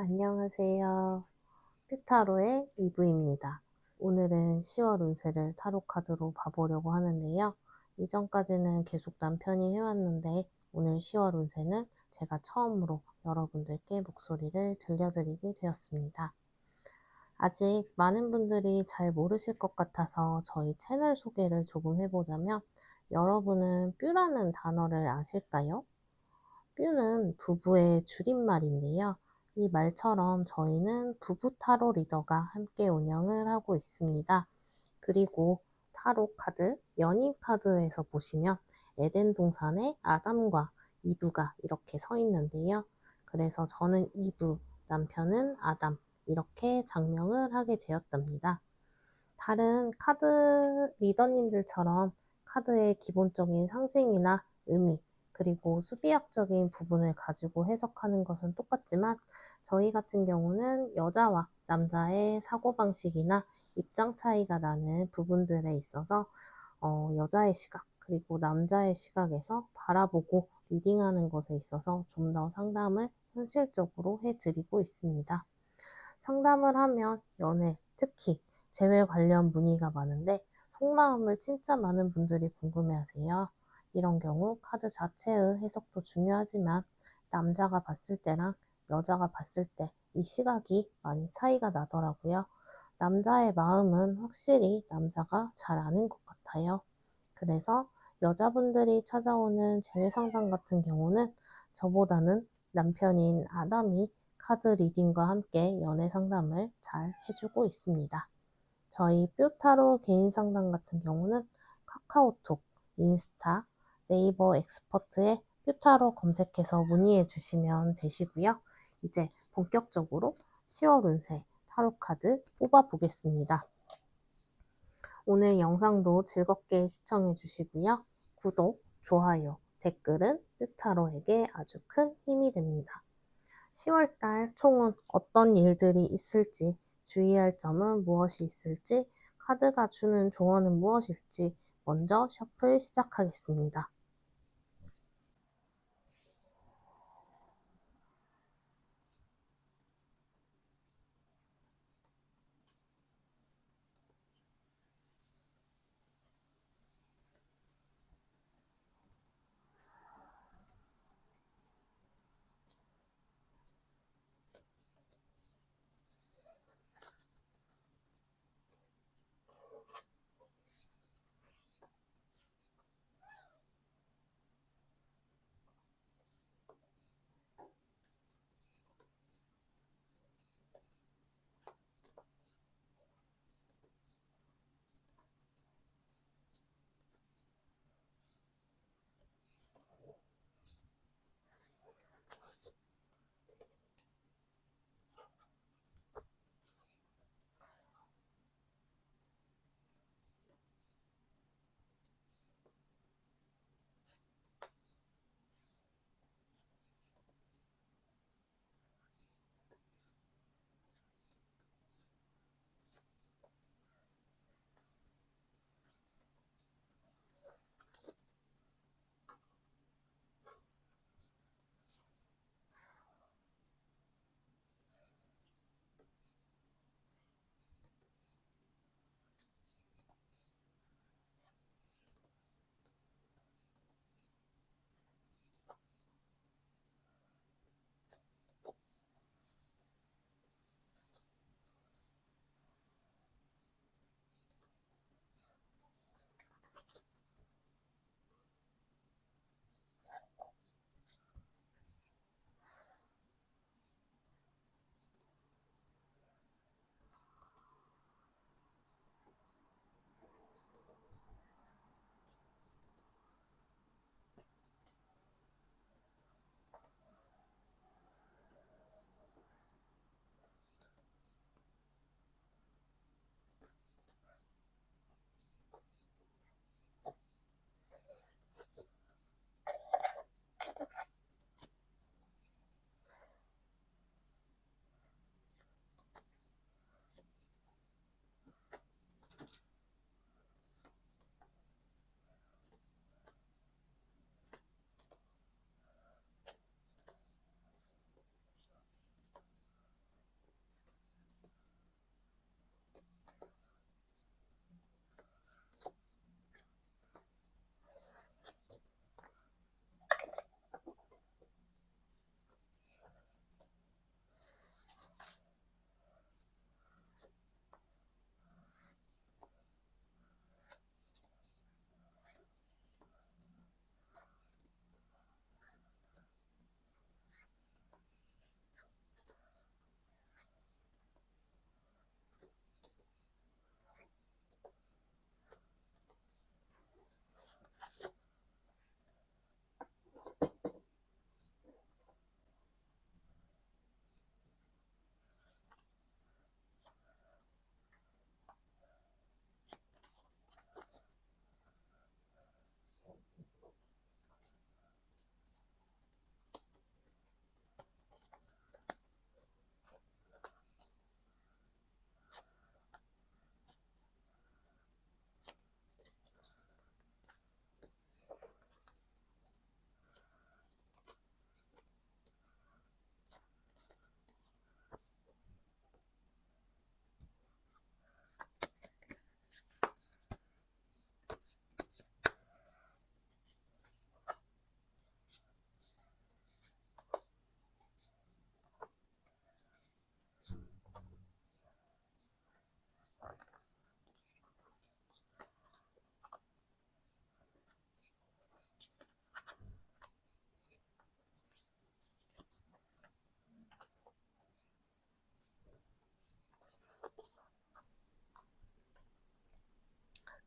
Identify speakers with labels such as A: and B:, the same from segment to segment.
A: 안녕하세요. 퓨타로의 2부입니다. 오늘은 10월 운세를 타로 카드로 봐보려고 하는데요. 이전까지는 계속 남편이 해왔는데 오늘 10월 운세는 제가 처음으로 여러분들께 목소리를 들려드리게 되었습니다. 아직 많은 분들이 잘 모르실 것 같아서 저희 채널 소개를 조금 해보자면, 여러분은 뾰라는 단어를 아실까요? 뾰는 부부의 줄임말인데요. 이 말처럼 저희는 부부 타로 리더가 함께 운영을 하고 있습니다. 그리고 타로 카드, 연인 카드에서 보시면 에덴 동산에 아담과 이브가 이렇게 서 있는데요. 그래서 저는 이브, 남편은 아담, 이렇게 장명을 하게 되었답니다. 다른 카드 리더님들처럼 카드의 기본적인 상징이나 의미, 그리고 수비학적인 부분을 가지고 해석하는 것은 똑같지만, 저희 같은 경우는 여자와 남자의 사고방식이나 입장 차이가 나는 부분들에 있어서 여자의 시각, 그리고 남자의 시각에서 바라보고 리딩하는 것에 있어서 좀 더 상담을 현실적으로 해드리고 있습니다. 상담을 하면 연애, 특히 재회 관련 문의가 많은데, 속마음을 진짜 많은 분들이 궁금해하세요. 이런 경우 카드 자체의 해석도 중요하지만 남자가 봤을 때랑 여자가 봤을 때 이 시각이 많이 차이가 나더라고요. 남자의 마음은 확실히 남자가 잘 아는 것 같아요. 그래서 여자분들이 찾아오는 재회 상담 같은 경우는 저보다는 남편인 아담이 카드 리딩과 함께 연애 상담을 잘 해주고 있습니다. 저희 뾰타로 개인 상담 같은 경우는 카카오톡, 인스타, 네이버 엑스퍼트에 뾰타로 검색해서 문의해 주시면 되시고요. 이제 본격적으로 10월 운세 타로 카드 뽑아 보겠습니다. 오늘 영상도 즐겁게 시청해 주시고요. 구독, 좋아요, 댓글은 뾰타로에게 아주 큰 힘이 됩니다. 10월달 총은 어떤 일들이 있을지, 주의할 점은 무엇이 있을지, 카드가 주는 조언은 무엇일지 먼저 셔플 시작하겠습니다.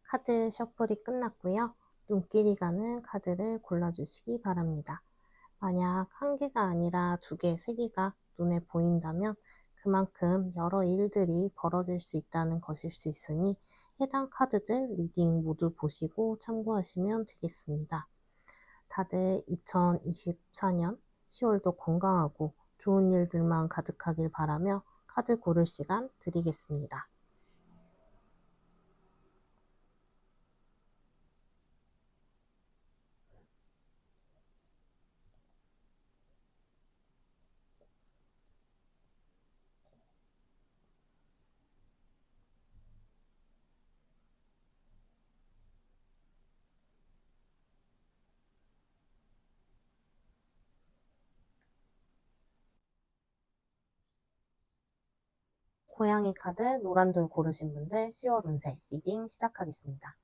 A: 카드 셔플이 끝났고요. 눈길이 가는 카드를 골라주시기 바랍니다. 만약 한 개가 아니라 두 개, 세 개가 눈에 보인다면 그만큼 여러 일들이 벌어질 수 있다는 것일 수 있으니 해당 카드들 리딩 모두 보시고 참고하시면 되겠습니다. 다들 2024년 10월도 건강하고 좋은 일들만 가득하길 바라며 카드 고를 시간 드리겠습니다. 고양이 카드 노란돌 고르신 분들 10월 운세 리딩 시작하겠습니다.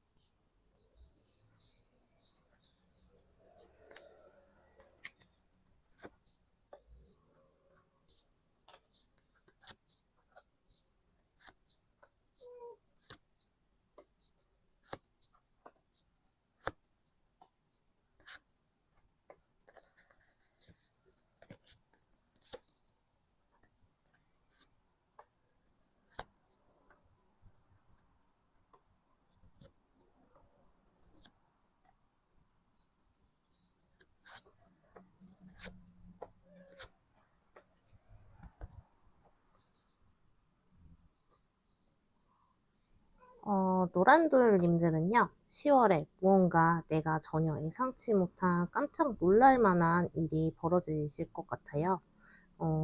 A: 노란돌님들은요, 10월에 무언가 내가 전혀 예상치 못한 깜짝 놀랄 만한 일이 벌어지실 것 같아요.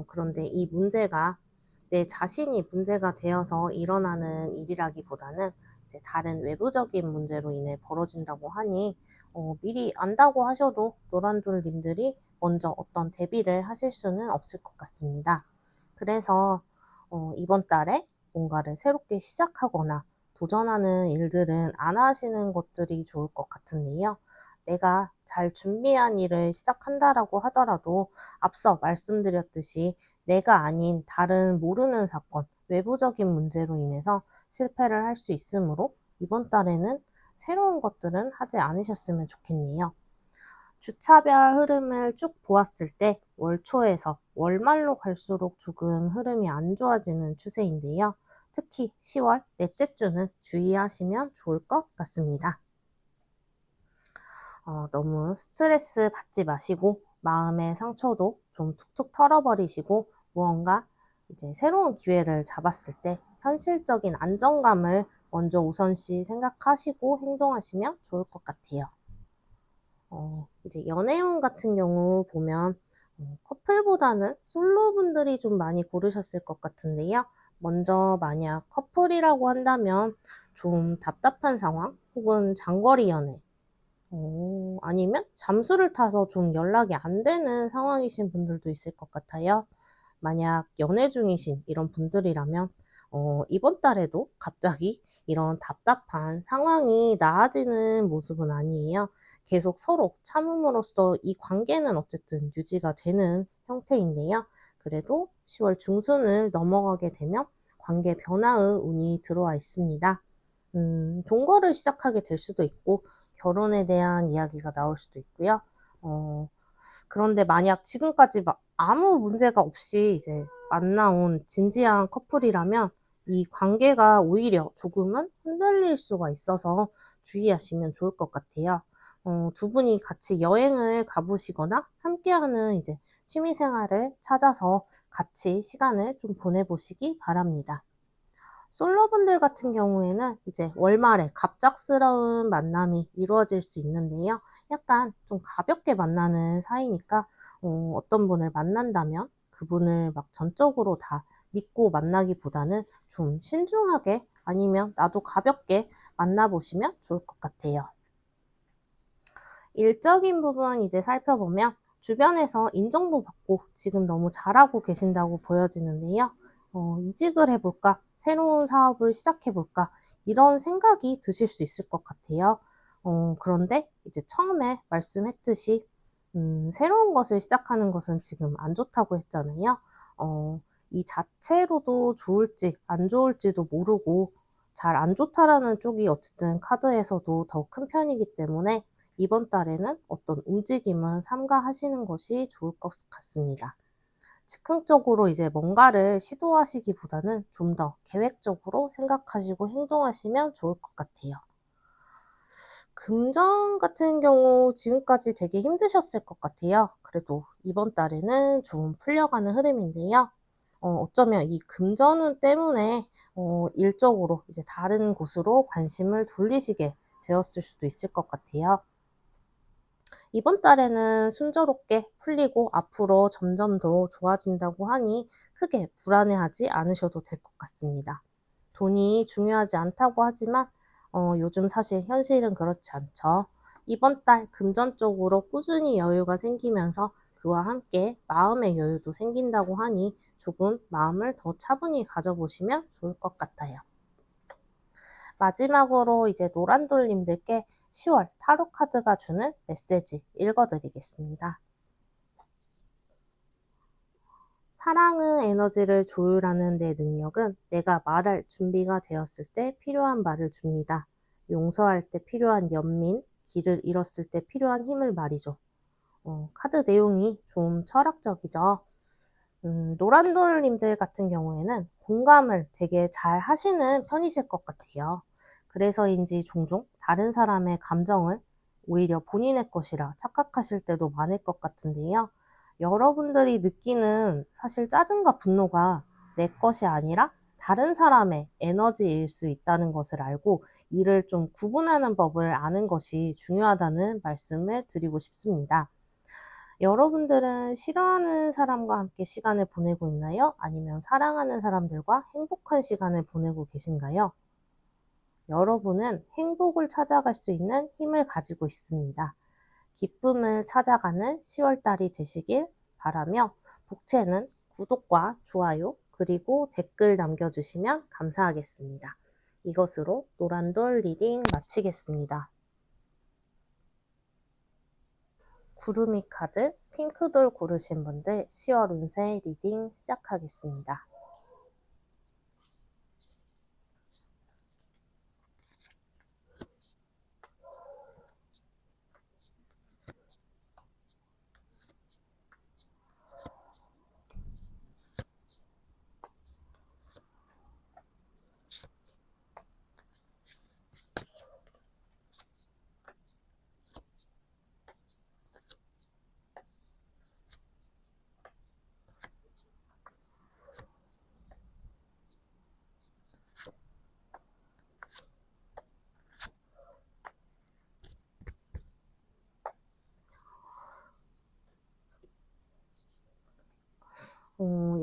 A: 그런데 이 문제가 내 자신이 문제가 되어서 일어나는 일이라기보다는 이제 다른 외부적인 문제로 인해 벌어진다고 하니, 미리 안다고 하셔도 노란돌님들이 먼저 어떤 대비를 하실 수는 없을 것 같습니다. 그래서, 이번 달에 뭔가를 새롭게 시작하거나 도전하는 일들은 안 하시는 것들이 좋을 것 같은데요. 내가 잘 준비한 일을 시작한다라고 하더라도 앞서 말씀드렸듯이 내가 아닌 다른 모르는 사건, 외부적인 문제로 인해서 실패를 할 수 있으므로 이번 달에는 새로운 것들은 하지 않으셨으면 좋겠네요. 주차별 흐름을 쭉 보았을 때 월초에서 월말로 갈수록 조금 흐름이 안 좋아지는 추세인데요. 특히 10월 넷째 주는 주의하시면 좋을 것 같습니다. 너무 스트레스 받지 마시고 마음의 상처도 좀 툭툭 털어버리시고 무언가 이제 새로운 기회를 잡았을 때 현실적인 안정감을 먼저 우선시 생각하시고 행동하시면 좋을 것 같아요. 이제 연애운 같은 경우 보면 커플보다는 솔로분들이 좀 많이 고르셨을 것 같은데요. 먼저 만약 커플이라고 한다면 좀 답답한 상황 혹은 장거리 연애 아니면 잠수를 타서 좀 연락이 안 되는 상황이신 분들도 있을 것 같아요. 만약 연애 중이신 이런 분들이라면 이번 달에도 갑자기 이런 답답한 상황이 나아지는 모습은 아니에요. 계속 서로 참음으로써 이 관계는 어쨌든 유지가 되는 형태인데요. 그래도 10월 중순을 넘어가게 되면 관계 변화의 운이 들어와 있습니다. 동거를 시작하게 될 수도 있고 결혼에 대한 이야기가 나올 수도 있고요. 그런데 만약 지금까지 막 아무 문제가 없이 이제 만나온 진지한 커플이라면 이 관계가 오히려 조금은 흔들릴 수가 있어서 주의하시면 좋을 것 같아요. 두 분이 같이 여행을 가보시거나 함께하는 이제 취미 생활을 찾아서 같이 시간을 좀 보내보시기 바랍니다. 솔로분들 같은 경우에는 이제 월말에 갑작스러운 만남이 이루어질 수 있는데요. 약간 좀 가볍게 만나는 사이니까 어떤 분을 만난다면 그분을 막 전적으로 다 믿고 만나기보다는 좀 신중하게 아니면 나도 가볍게 만나보시면 좋을 것 같아요. 일적인 부분 이제 살펴보면 주변에서 인정도 받고 지금 너무 잘하고 계신다고 보여지는데요. 이직을 해볼까? 새로운 사업을 시작해볼까? 이런 생각이 드실 수 있을 것 같아요. 그런데 이제 처음에 말씀했듯이, 새로운 것을 시작하는 것은 지금 안 좋다고 했잖아요. 이 자체로도 좋을지 안 좋을지도 모르고 잘 안 좋다라는 쪽이 어쨌든 카드에서도 더 큰 편이기 때문에 이번 달에는 어떤 움직임은 삼가하시는 것이 좋을 것 같습니다. 즉흥적으로 이제 뭔가를 시도하시기보다는 좀 더 계획적으로 생각하시고 행동하시면 좋을 것 같아요. 금전 같은 경우 지금까지 되게 힘드셨을 것 같아요. 그래도 이번 달에는 좀 풀려가는 흐름인데요. 어쩌면 이 금전운 때문에 일적으로 이제 다른 곳으로 관심을 돌리시게 되었을 수도 있을 것 같아요. 이번 달에는 순조롭게 풀리고 앞으로 점점 더 좋아진다고 하니 크게 불안해하지 않으셔도 될 것 같습니다. 돈이 중요하지 않다고 하지만 요즘 사실 현실은 그렇지 않죠. 이번 달 금전적으로 꾸준히 여유가 생기면서 그와 함께 마음의 여유도 생긴다고 하니 조금 마음을 더 차분히 가져보시면 좋을 것 같아요. 마지막으로 이제 노란돌님들께 10월 타로 카드가 주는 메시지 읽어드리겠습니다. 사랑의 에너지를 조율하는 내 능력은 내가 말할 준비가 되었을 때 필요한 말을 줍니다. 용서할 때 필요한 연민, 길을 잃었을 때 필요한 힘을 말이죠. 카드 내용이 좀 철학적이죠. 노란돌님들 같은 경우에는 공감을 되게 잘 하시는 편이실 것 같아요. 그래서인지 종종 다른 사람의 감정을 오히려 본인의 것이라 착각하실 때도 많을 것 같은데요. 여러분들이 느끼는 사실 짜증과 분노가 내 것이 아니라 다른 사람의 에너지일 수 있다는 것을 알고 이를 좀 구분하는 법을 아는 것이 중요하다는 말씀을 드리고 싶습니다. 여러분들은 싫어하는 사람과 함께 시간을 보내고 있나요? 아니면 사랑하는 사람들과 행복한 시간을 보내고 계신가요? 여러분은 행복을 찾아갈 수 있는 힘을 가지고 있습니다. 기쁨을 찾아가는 10월달이 되시길 바라며 복채는 구독과 좋아요 그리고 댓글 남겨주시면 감사하겠습니다. 이것으로 노란돌 리딩 마치겠습니다. 구름이 카드 핑크돌 고르신 분들 10월 운세 리딩 시작하겠습니다.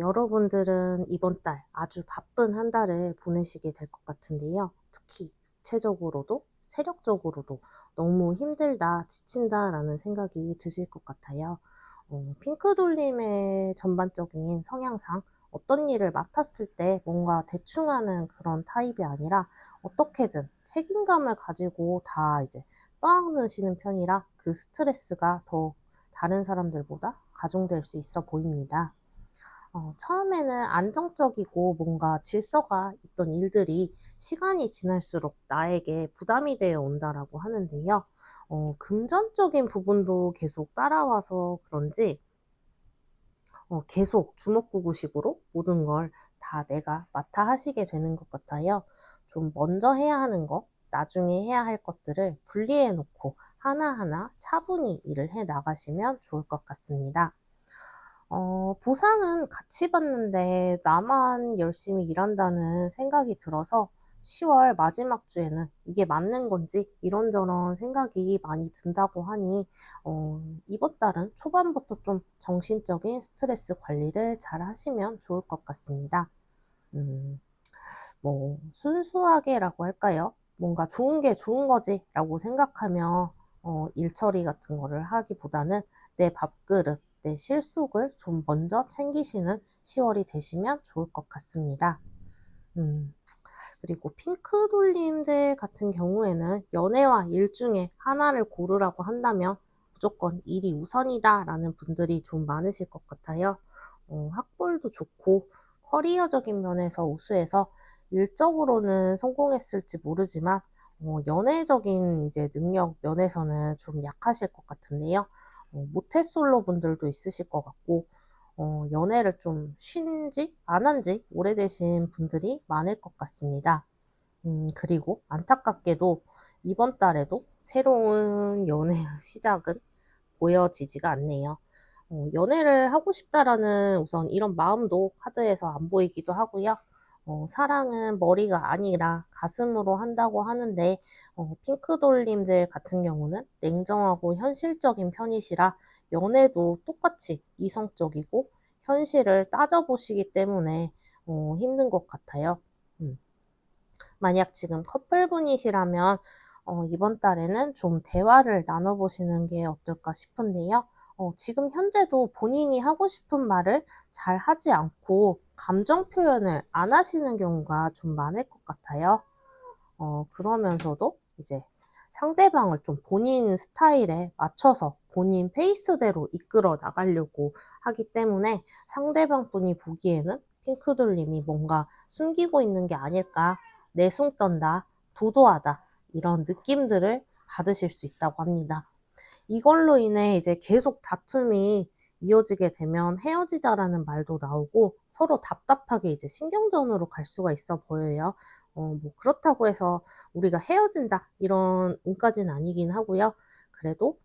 A: 여러분들은 이번 달 아주 바쁜 한 달을 보내시게 될 것 같은데요. 특히 육체적으로도 체력적으로도 너무 힘들다, 지친다라는 생각이 드실 것 같아요. 핑크돌림의 전반적인 성향상 어떤 일을 맡았을 때 뭔가 대충 하는 그런 타입이 아니라 어떻게든 책임감을 가지고 다 이제 떠안으시는 편이라 그 스트레스가 더 다른 사람들보다 가중될 수 있어 보입니다. 처음에는 안정적이고 뭔가 질서가 있던 일들이 시간이 지날수록 나에게 부담이 되어 온다라고 하는데요. 금전적인 부분도 계속 따라와서 그런지 계속 주먹구구식으로 모든 걸 다 내가 맡아 하시게 되는 것 같아요. 좀 먼저 해야 하는 거, 나중에 해야 할 것들을 분리해 놓고 하나하나 차분히 일을 해 나가시면 좋을 것 같습니다. 보상은 같이 받는데 나만 열심히 일한다는 생각이 들어서 10월 마지막 주에는 이게 맞는 건지 이런저런 생각이 많이 든다고 하니 이번 달은 초반부터 좀 정신적인 스트레스 관리를 잘 하시면 좋을 것 같습니다. 음, 뭐 순수하게라고 할까요? 뭔가 좋은 게 좋은 거지라고 생각하며 일 처리 같은 거를 하기보다는 내 밥그릇, 내 실속을 좀 먼저 챙기시는 10월이 되시면 좋을 것 같습니다. 음, 그리고 핑크돌림들 같은 경우에는 연애와 일 중에 하나를 고르라고 한다면 무조건 일이 우선이다라는 분들이 좀 많으실 것 같아요. 학벌도 좋고 커리어적인 면에서 우수해서 일적으로는 성공했을지 모르지만 연애적인 이제 능력 면에서는 좀 약하실 것 같은데요. 모태솔로 분들도 있으실 것 같고 연애를 좀 쉰 지 안 한 지 오래되신 분들이 많을 것 같습니다. 그리고 안타깝게도 이번 달에도 새로운 연애 시작은 보여지지가 않네요. 연애를 하고 싶다라는 우선 이런 마음도 카드에서 안 보이기도 하고요. 사랑은 머리가 아니라 가슴으로 한다고 하는데, 핑크돌님들 같은 경우는 냉정하고 현실적인 편이시라 연애도 똑같이 이성적이고 현실을 따져보시기 때문에 힘든 것 같아요. 음. 만약 지금 커플분이시라면 이번 달에는 좀 대화를 나눠보시는 게 어떨까 싶은데요. 지금 현재도 본인이 하고 싶은 말을 잘 하지 않고 감정 표현을 안 하시는 경우가 좀 많을 것 같아요. 그러면서도 이제 상대방을 좀 본인 스타일에 맞춰서 본인 페이스대로 이끌어 나가려고 하기 때문에 상대방 분이 보기에는 핑크돌님이 뭔가 숨기고 있는 게 아닐까, 내숭 떤다, 도도하다, 이런 느낌들을 받으실 수 있다고 합니다. 이걸로 인해 이제 계속 다툼이 이어지게 되면 헤어지자라는 말도 나오고 서로 답답하게 이제 신경전으로 갈 수가 있어 보여요. 뭐 그렇다고 해서 우리가 헤어진다 이런 운까지는 아니긴 하고요. 그래도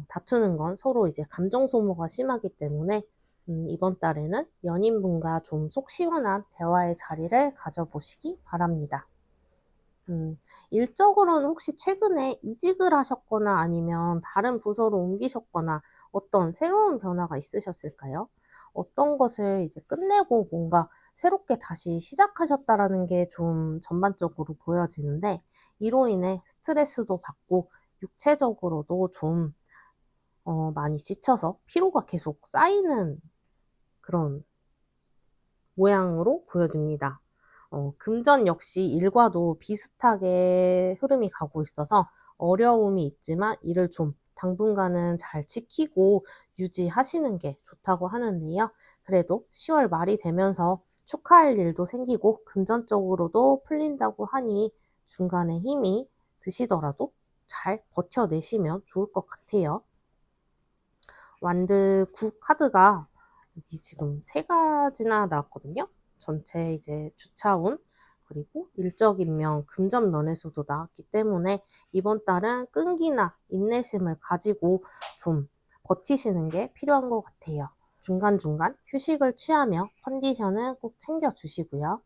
A: 다투는 건 서로 이제 감정 소모가 심하기 때문에 이번 달에는 연인분과 좀 속 시원한 대화의 자리를 가져보시기 바랍니다. 음, 일적으로는 혹시 최근에 이직을 하셨거나 아니면 다른 부서로 옮기셨거나 어떤 새로운 변화가 있으셨을까요? 어떤 것을 이제 끝내고 뭔가 새롭게 다시 시작하셨다라는 게 좀 전반적으로 보여지는데, 이로 인해 스트레스도 받고 육체적으로도 좀 많이 지쳐서 피로가 계속 쌓이는 그런 모양으로 보여집니다. 금전 역시 일과도 비슷하게 흐름이 가고 있어서 어려움이 있지만 이를 좀 당분간은 잘 지키고 유지하시는 게 좋다고 하는데요. 그래도 10월 말이 되면서 축하할 일도 생기고 금전적으로도 풀린다고 하니 중간에 힘이 드시더라도 잘 버텨내시면 좋을 것 같아요. 완드 9 카드가 여기 지금 세 가지나 나왔거든요. 전체 이제 주차운, 그리고 일적 인명, 금전 면에서도 나왔기 때문에 이번 달은 끈기나 인내심을 가지고 좀 버티시는 게 필요한 것 같아요. 중간중간 휴식을 취하며 컨디션은 꼭 챙겨주시고요.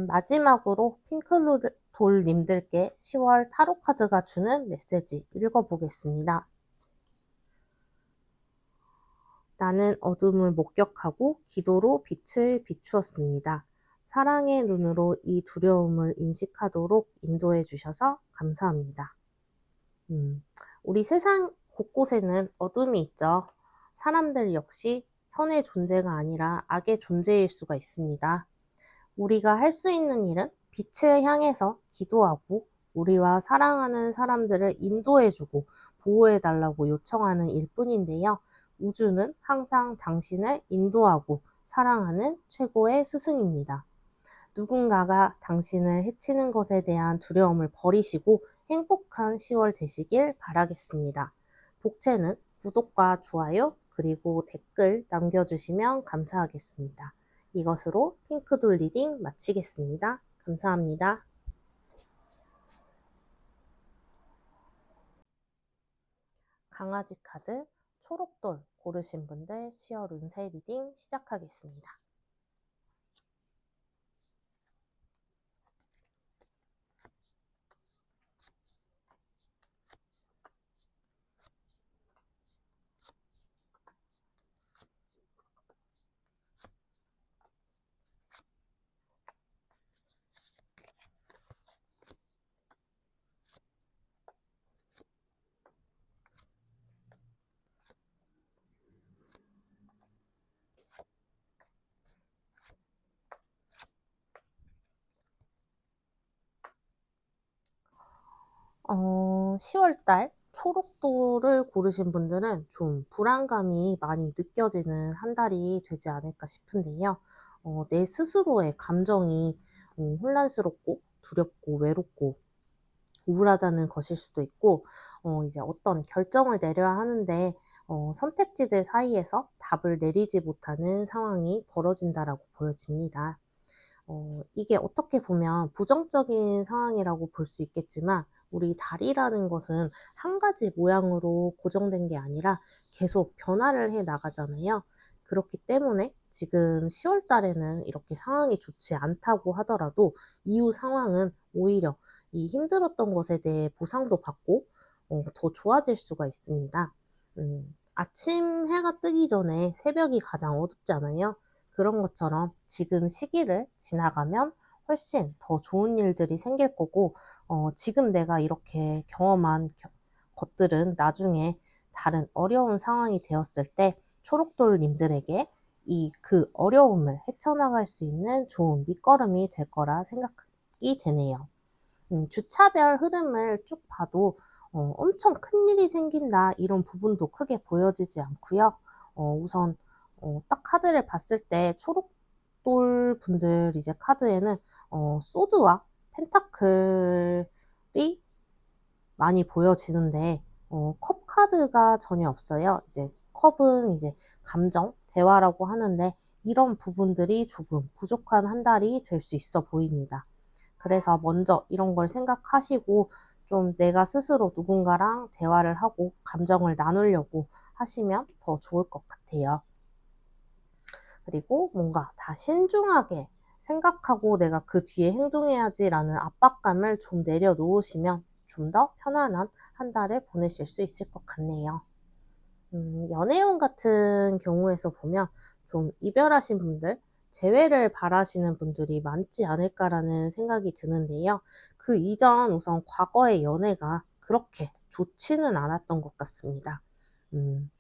A: 마지막으로 핑크돌님들께 10월 타로 카드가 주는 메시지 읽어보겠습니다. 나는 어둠을 목격하고 기도로 빛을 비추었습니다. 사랑의 눈으로 이 두려움을 인식하도록 인도해 주셔서 감사합니다. 음, 우리 세상 곳곳에는 어둠이 있죠. 사람들 역시 선의 존재가 아니라 악의 존재일 수가 있습니다. 우리가 할 수 있는 일은 빛을 향해서 기도하고 우리와 사랑하는 사람들을 인도해주고 보호해달라고 요청하는 일뿐인데요. 우주는 항상 당신을 인도하고 사랑하는 최고의 스승입니다. 누군가가 당신을 해치는 것에 대한 두려움을 버리시고 행복한 10월 되시길 바라겠습니다. 복채는 구독과 좋아요 그리고 댓글 남겨주시면 감사하겠습니다. 이것으로 핑크돌 리딩 마치겠습니다. 감사합니다. 강아지 카드 초록돌 고르신 분들 10월 운세 리딩 시작하겠습니다. 어, 10월달 초록돌을 고르신 분들은 좀 불안감이 많이 느껴지는 한 달이 되지 않을까 싶은데요. 내 스스로의 감정이 혼란스럽고 두렵고 외롭고 우울하다는 것일 수도 있고, 이제 어떤 결정을 내려야 하는데 선택지들 사이에서 답을 내리지 못하는 상황이 벌어진다라고 보여집니다. 이게 어떻게 보면 부정적인 상황이라고 볼 수 있겠지만, 우리 다리라는 것은 한 가지 모양으로 고정된 게 아니라 계속 변화를 해 나가잖아요. 그렇기 때문에 지금 10월 달에는 이렇게 상황이 좋지 않다고 하더라도 이후 상황은 오히려 이 힘들었던 것에 대해 보상도 받고 더 좋아질 수가 있습니다. 아침 해가 뜨기 전에 새벽이 가장 어둡잖아요. 그런 것처럼 지금 시기를 지나가면 훨씬 더 좋은 일들이 생길 거고, 지금 내가 이렇게 경험한 것들은 나중에 다른 어려운 상황이 되었을 때 초록돌님들에게 그 어려움을 헤쳐나갈 수 있는 좋은 밑거름이 될 거라 생각이 되네요. 주차별 흐름을 쭉 봐도 엄청 큰일이 생긴다 이런 부분도 크게 보여지지 않고요. 우선 딱 카드를 봤을 때 초록돌 분들 이제 카드에는 소드와 펜타클이 많이 보여지는데, 컵 카드가 전혀 없어요. 이제 컵은 이제 감정, 대화라고 하는데, 이런 부분들이 조금 부족한 한 달이 될 수 있어 보입니다. 그래서 먼저 이런 걸 생각하시고 좀 내가 스스로 누군가랑 대화를 하고 감정을 나누려고 하시면 더 좋을 것 같아요. 그리고 뭔가 다 신중하게 생각하고 내가 그 뒤에 행동해야지라는 압박감을 좀 내려놓으시면 좀 더 편안한 한 달을 보내실 수 있을 것 같네요. 연애운 같은 경우에서 보면 좀 이별하신 분들, 재회를 바라시는 분들이 많지 않을까라는 생각이 드는데요. 그 이전 우선 과거의 연애가 그렇게 좋지는 않았던 것 같습니다. 음,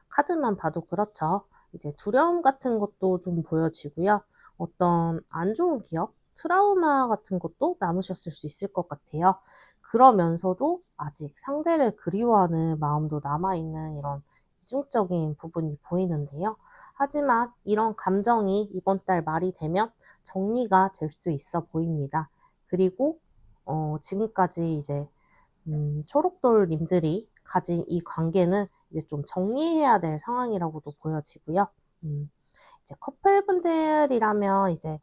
A: 카드만 봐도 그렇죠. 이제 두려움 같은 것도 좀 보여지고요. 어떤 안 좋은 기억, 트라우마 같은 것도 남으셨을 수 있을 것 같아요. 그러면서도 아직 상대를 그리워하는 마음도 남아있는 이런 이중적인 부분이 보이는데요. 하지만 이런 감정이 이번 달 말이 되면 정리가 될 수 있어 보입니다. 그리고 지금까지 이제 초록돌님들이 가진 이 관계는 이제 좀 정리해야 될 상황이라고도 보여지고요. 이제 커플분들이라면 이제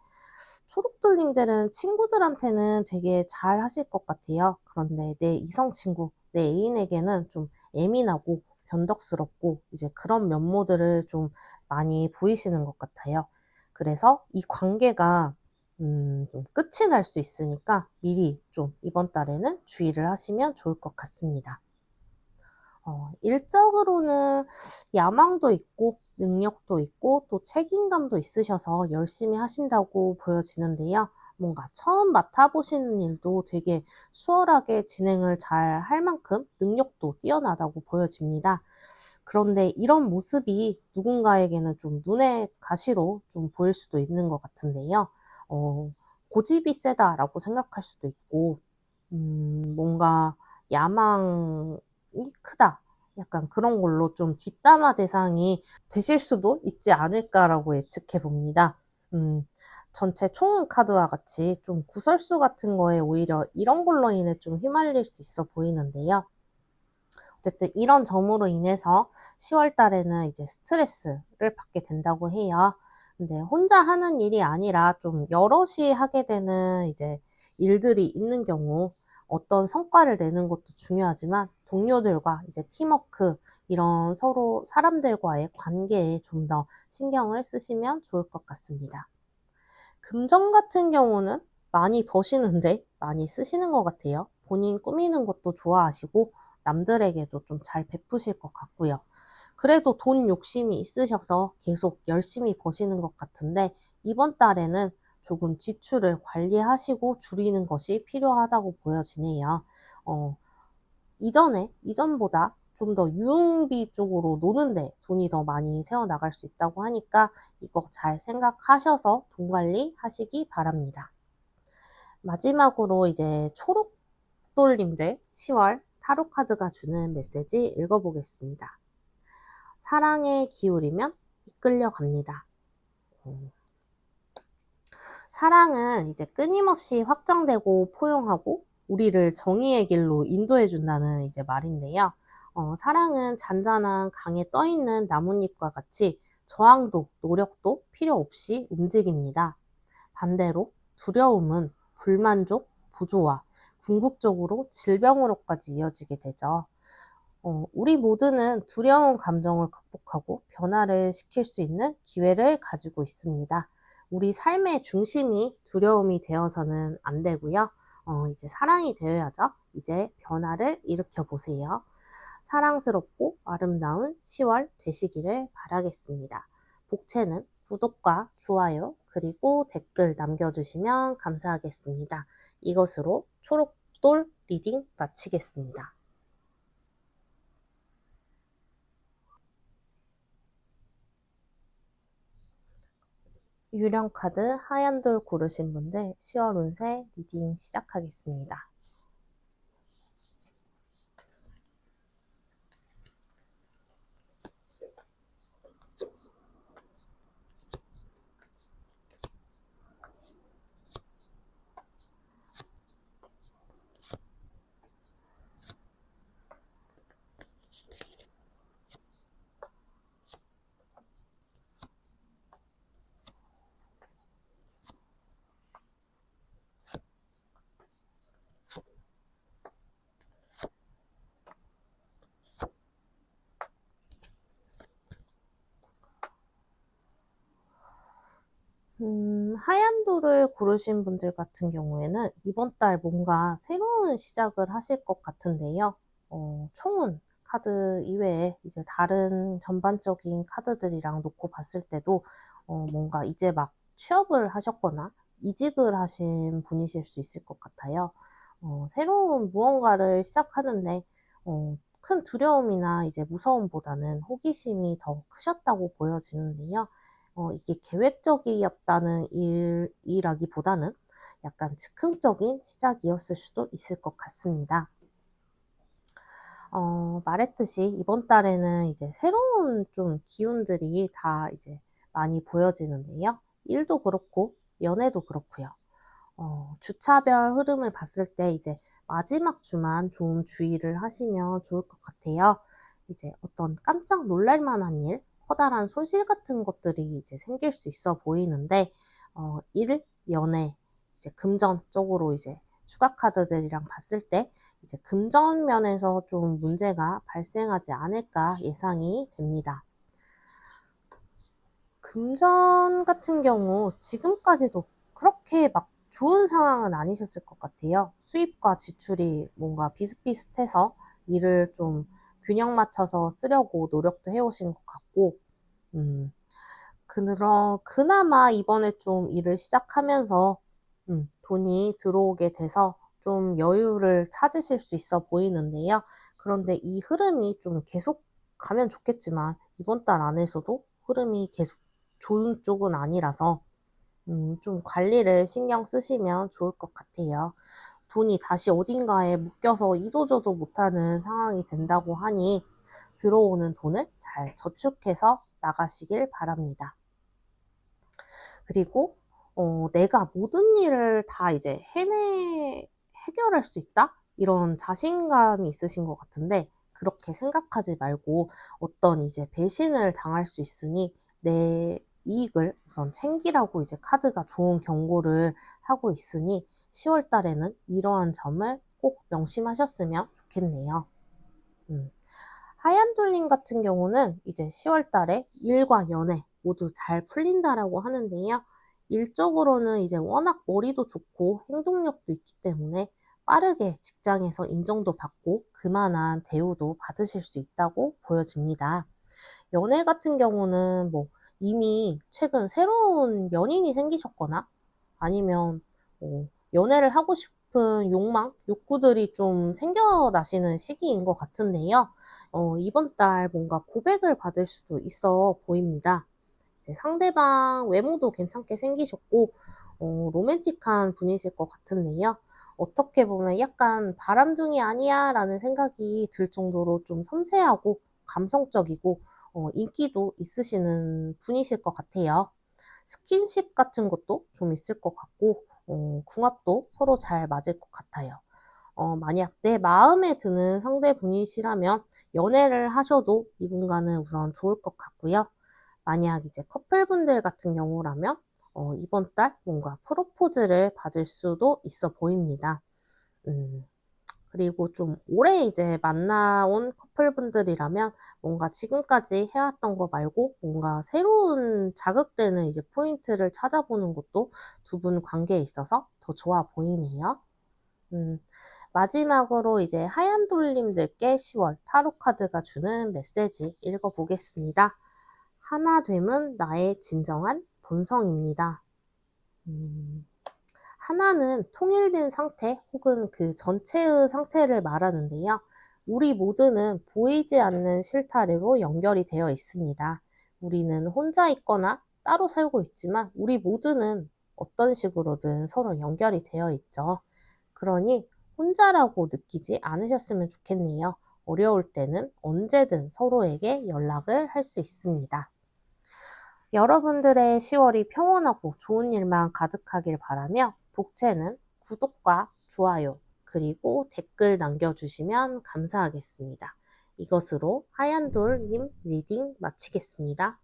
A: 초록돌님들은 친구들한테는 되게 잘 하실 것 같아요. 그런데 내 이성 친구, 내 애인에게는 좀 예민하고 변덕스럽고 이제 그런 면모들을 좀 많이 보이시는 것 같아요. 그래서 이 관계가 좀 끝이 날 수 있으니까 미리 좀 이번 달에는 주의를 하시면 좋을 것 같습니다. 일적으로는 야망도 있고 능력도 있고 또 책임감도 있으셔서 열심히 하신다고 보여지는데요. 뭔가 처음 맡아보시는 일도 되게 수월하게 진행을 잘 할 만큼 능력도 뛰어나다고 보여집니다. 그런데 이런 모습이 누군가에게는 좀 눈의 가시로 좀 보일 수도 있는 것 같은데요. 고집이 세다라고 생각할 수도 있고, 뭔가 야망이 크다. 약간 그런 걸로 좀 뒷담화 대상이 되실 수도 있지 않을까라고 예측해 봅니다. 전체 총은 카드와 같이 좀 구설수 같은 거에 오히려 이런 걸로 인해 좀 휘말릴 수 있어 보이는데요. 어쨌든 이런 점으로 인해서 10월 달에는 이제 스트레스를 받게 된다고 해요. 근데 혼자 하는 일이 아니라 좀 여럿이 하게 되는 이제 일들이 있는 경우 어떤 성과를 내는 것도 중요하지만 동료들과 이제 팀워크 이런 서로 사람들과의 관계에 좀 더 신경을 쓰시면 좋을 것 같습니다. 금전 같은 경우는 많이 버시는데 많이 쓰시는 것 같아요. 본인 꾸미는 것도 좋아하시고 남들에게도 좀 잘 베푸실 것 같고요. 그래도 돈 욕심이 있으셔서 계속 열심히 버시는 것 같은데 이번 달에는 조금 지출을 관리하시고 줄이는 것이 필요하다고 보여지네요. 어, 이전보다 좀 더 유흥비 쪽으로 노는데 돈이 더 많이 새어나갈 수 있다고 하니까 이거 잘 생각하셔서 돈 관리 하시기 바랍니다. 마지막으로 이제 초록돌님들 10월 타로 카드가 주는 메시지 읽어보겠습니다. 사랑에 기울이면 이끌려 갑니다. 사랑은 이제 끊임없이 확장되고 포용하고 우리를 정의의 길로 인도해 준다는 이제 말인데요. 사랑은 잔잔한 강에 떠 있는 나뭇잎과 같이 저항도 노력도 필요 없이 움직입니다. 반대로 두려움은 불만족, 부조화, 궁극적으로 질병으로까지 이어지게 되죠. 우리 모두는 두려운 감정을 극복하고 변화를 시킬 수 있는 기회를 가지고 있습니다. 우리 삶의 중심이 두려움이 되어서는 안 되고요. 이제 사랑이 되어야죠. 이제 변화를 일으켜 보세요. 사랑스럽고 아름다운 10월 되시기를 바라겠습니다. 복채는 구독과 좋아요 그리고 댓글 남겨주시면 감사하겠습니다. 이것으로 초록돌 리딩 마치겠습니다. 유령 카드 하얀 돌 고르신 분들 10월 운세 리딩 시작하겠습니다. 하얀 돌을 고르신 분들 같은 경우에는 이번 달 뭔가 새로운 시작을 하실 것 같은데요. 총운 카드 이외에 이제 다른 전반적인 카드들이랑 놓고 봤을 때도 뭔가 이제 막 취업을 하셨거나 이직을 하신 분이실 수 있을 것 같아요. 새로운 무언가를 시작하는데 큰 두려움이나 이제 무서움보다는 호기심이 더 크셨다고 보여지는데요. 이게 계획적이었다는 일이라기보다는 약간 즉흥적인 시작이었을 수도 있을 것 같습니다. 말했듯이 이번 달에는 이제 새로운 좀 기운들이 다 이제 많이 보여지는데요. 일도 그렇고 연애도 그렇고요. 주차별 흐름을 봤을 때 이제 마지막 주만 좀 주의를 하시면 좋을 것 같아요. 이제 어떤 깜짝 놀랄 만한 일, 커다란 손실 같은 것들이 이제 생길 수 있어 보이는데, 일, 연애, 이제 금전 쪽으로 이제 추가 카드들이랑 봤을 때 이제 금전 면에서 좀 문제가 발생하지 않을까 예상이 됩니다. 금전 같은 경우 지금까지도 그렇게 막 좋은 상황은 아니셨을 것 같아요. 수입과 지출이 뭔가 비슷비슷해서 일을 좀 균형 맞춰서 쓰려고 노력도 해오신 것 같고, 음, 그나마 이번에 좀 일을 시작하면서 돈이 들어오게 돼서 좀 여유를 찾으실 수 있어 보이는데요. 그런데 이 흐름이 좀 계속 가면 좋겠지만 이번 달 안에서도 흐름이 계속 좋은 쪽은 아니라서 좀 관리를 신경 쓰시면 좋을 것 같아요. 돈이 다시 어딘가에 묶여서 이도저도 못하는 상황이 된다고 하니 들어오는 돈을 잘 저축해서 나가시길 바랍니다. 그리고 내가 모든 일을 다 이제 해결할 수 있다? 이런 자신감이 있으신 것 같은데 그렇게 생각하지 말고 어떤 이제 배신을 당할 수 있으니 내 이익을 우선 챙기라고 이제 카드가 좋은 경고를 하고 있으니 10월 달에는 이러한 점을 꼭 명심하셨으면 좋겠네요. 음. 하얀 돌림 같은 경우는 이제 10월 달에 일과 연애 모두 잘 풀린다라고 하는데요. 일적으로는 이제 워낙 머리도 좋고 행동력도 있기 때문에 빠르게 직장에서 인정도 받고 그만한 대우도 받으실 수 있다고 보여집니다. 연애 같은 경우는 뭐 이미 최근 새로운 연인이 생기셨거나 아니면 연애를 하고 싶은 욕망, 욕구들이 좀 생겨나시는 시기인 것 같은데요. 이번 달 뭔가 고백을 받을 수도 있어 보입니다. 이제 상대방 외모도 괜찮게 생기셨고, 로맨틱한 분이실 것 같은데요. 어떻게 보면 약간 바람둥이 아니야 라는 생각이 들 정도로 좀 섬세하고 감성적이고, 인기도 있으시는 분이실 것 같아요. 스킨십 같은 것도 좀 있을 것 같고, 궁합도 서로 잘 맞을 것 같아요. 만약 내 마음에 드는 상대분이시라면 연애를 하셔도 이분과는 우선 좋을 것 같고요. 만약 이제 커플분들 같은 경우라면 이번 달 뭔가 프로포즈를 받을 수도 있어 보입니다. 음, 그리고 좀 오래 이제 만나온 커플분들이라면 뭔가 지금까지 해왔던 거 말고 뭔가 새로운 자극되는 이제 포인트를 찾아보는 것도 두 분 관계에 있어서 더 좋아 보이네요. 음, 마지막으로 이제 하얀 돌림들께 10월 타로 카드가 주는 메시지 읽어보겠습니다. 하나 됨은 나의 진정한 본성입니다. 음, 하나는 통일된 상태 혹은 그 전체의 상태를 말하는데요. 우리 모두는 보이지 않는 실타래로 연결이 되어 있습니다. 우리는 혼자 있거나 따로 살고 있지만 우리 모두는 어떤 식으로든 서로 연결이 되어 있죠. 그러니 혼자라고 느끼지 않으셨으면 좋겠네요. 어려울 때는 언제든 서로에게 연락을 할 수 있습니다. 여러분들의 10월이 평온하고 좋은 일만 가득하길 바라며 복채는 구독과 좋아요 그리고 댓글 남겨주시면 감사하겠습니다. 이것으로 하얀돌님 리딩 마치겠습니다.